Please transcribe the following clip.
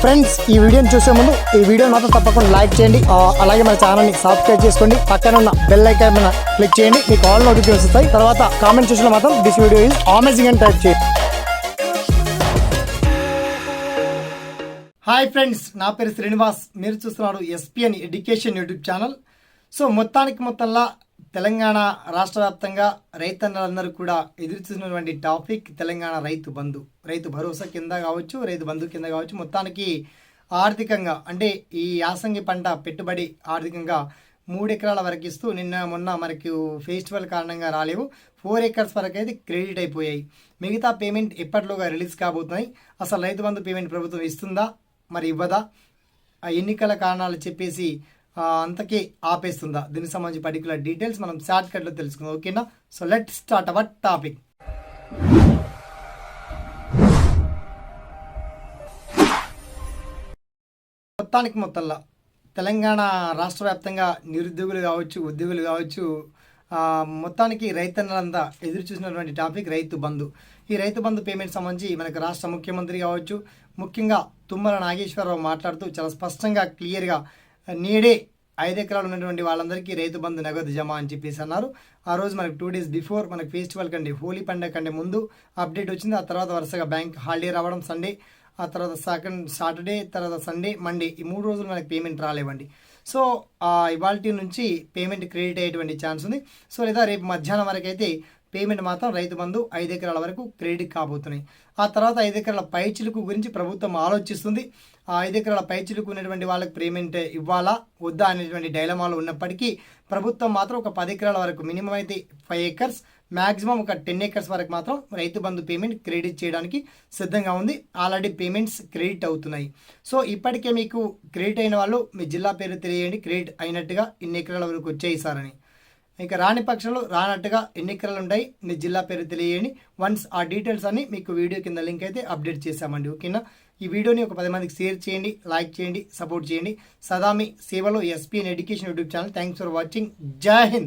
Friends ఈ వీడియోని చూసే ముందు ఈ వీడియో మాత్రం తప్పకుండా లైక్ చేయండి, అలాగే మన ఛానల్ని సబ్స్క్రైబ్ చేసుకోండి, పక్కన ఉన్న బెల్ ఐకాన్ మీద క్లిక్ చేయండి, మీకు ఆల్ నోటిఫికేషన్స్ వస్తాయి. తర్వాత కామెంట్ సెక్షన్లో మాత్రం దిస్ వీడియో ఈజ్ అమేజింగ్ అని టైప్ చేయండి. హాయ్ ఫ్రెండ్స్, నా పేరు శ్రీనివాస్, మీరు చూస్తున్నారు SPN education YouTube channel. So మొత్తంలో తెలంగాణ రాష్ట్ర వ్యాప్తంగా రైతన్నలందరూ కూడా ఎదురు చూసినటువంటి టాపిక్ తెలంగాణ రైతు బంధు, రైతు భరోసా కింద కావచ్చు, రైతు బంధు కింద కావచ్చు. మొత్తానికి ఆర్థికంగా అంటే ఈ యాసంగి పంట పెట్టుబడి ఆర్థికంగా 3 ఎకరాల వరకు ఇస్తూ మొన్న మనకు ఫెస్టివల్ కారణంగా రాలేవు, 4 ఎకర్స్ వరకు అయితే క్రెడిట్ అయిపోయాయి. మిగతా పేమెంట్ ఎప్పటిలోగా రిలీజ్ కాబోతున్నాయి. అసలు రైతు బంధు పేమెంట్ ప్రభుత్వం ఇస్తుందా మరి ఇవ్వదా, ఆ ఎన్నికల కారణాలు చెప్పేసి అంతకే ఆపేస్తుందా, దీనికి సంబంధించి పర్టికులర్ డీటెయిల్స్ మనం షార్ట్ కట్లో తెలుసుకుందాం. ఓకేనా? So let start our topic. మొత్తంలో తెలంగాణ రాష్ట్ర వ్యాప్తంగా నిరుద్యోగులు కావచ్చు, ఉద్యోగులు కావచ్చు, మొత్తానికి రైతన్నలంతా ఎదురు చూసినటువంటి టాపిక్ రైతు బంధు. ఈ రైతు బంధు పేమెంట్ సంబంధించి మనకు రాష్ట్ర ముఖ్యమంత్రి కావచ్చు, ముఖ్యంగా తుమ్మల నాగేశ్వరరావు మాట్లాడుతూ చాలా స్పష్టంగా క్లియర్గా నేడే 5 ఎకరాలు ఉన్నటువంటి వాళ్ళందరికీ రైతు బంధు నగదు జమ అని చెప్పేసి అన్నారు. ఆ రోజు మనకు 2 days బిఫోర్ మనకు ఫెస్టివల్ కంటే హోలీ పండుగ కంటే ముందు అప్డేట్ వచ్చింది. ఆ తర్వాత వరుసగా బ్యాంక్ హాలిడే రావడం, సండే, ఆ తర్వాత సెకండ్ సాటర్డే, తర్వాత సండే, మండే, ఈ 3 రోజులు మనకి పేమెంట్ రాలేవండి. సో ఇవాళ నుంచి పేమెంట్ క్రెడిట్ అయ్యేటువంటి ఛాన్స్ ఉంది. సో లేదా రేపు మధ్యాహ్నం వరకు అయితే పేమెంట్ మాత్రం రైతు బంధు 5 ఎకరాల వరకు క్రెడిట్ కాబోతున్నాయి. ఆ తర్వాత 5 ఎకరాల పైచిలుకు గురించి ప్రభుత్వం ఆలోచిస్తుంది. ఆ 5 ఎకరాల పైచిలుకు ఉన్నటువంటి వాళ్ళకి పేమెంట్ ఇవ్వాలా వద్దా అనేటువంటి డైలమాలో ఉన్నప్పటికీ ప్రభుత్వం మాత్రం ఒక 10 ఎకరాల వరకు, మినిమం అయితే 5 acres, మ్యాక్సిమం ఒక 10 acres వరకు మాత్రం రైతు బంధు పేమెంట్ క్రెడిట్ చేయడానికి సిద్ధంగా ఉంది. ఆల్రెడీ పేమెంట్స్ క్రెడిట్ అవుతున్నాయి. సో ఇప్పటికే మీకు క్రెడిట్ అయిన వాళ్ళు మీ జిల్లా పేరు తెలియండి, క్రెడిట్ అయినట్టుగా ఇన్ని ఎకరాల వరకు వచ్చాయి సార్ అని. ఇంకా రాని పక్షంలో రానట్టుగా ఎన్ని ఎకరాలు ఉంటాయి మీ జిల్లా పేరు తెలియండి. వన్స్ ఆ డీటెయిల్స్ అన్ని మీకు వీడియో కింద లింక్ అయితే అప్డేట్ చేశామండి. ఓకేనా? ఈ వీడియోని ఒక 10 మందికి షేర్ చేయండి, లైక్ చేయండి, సపోర్ట్ చేయండి. సదా మీ సేవలో SPN education YouTube channel. Thanks for watching. జై హింద్.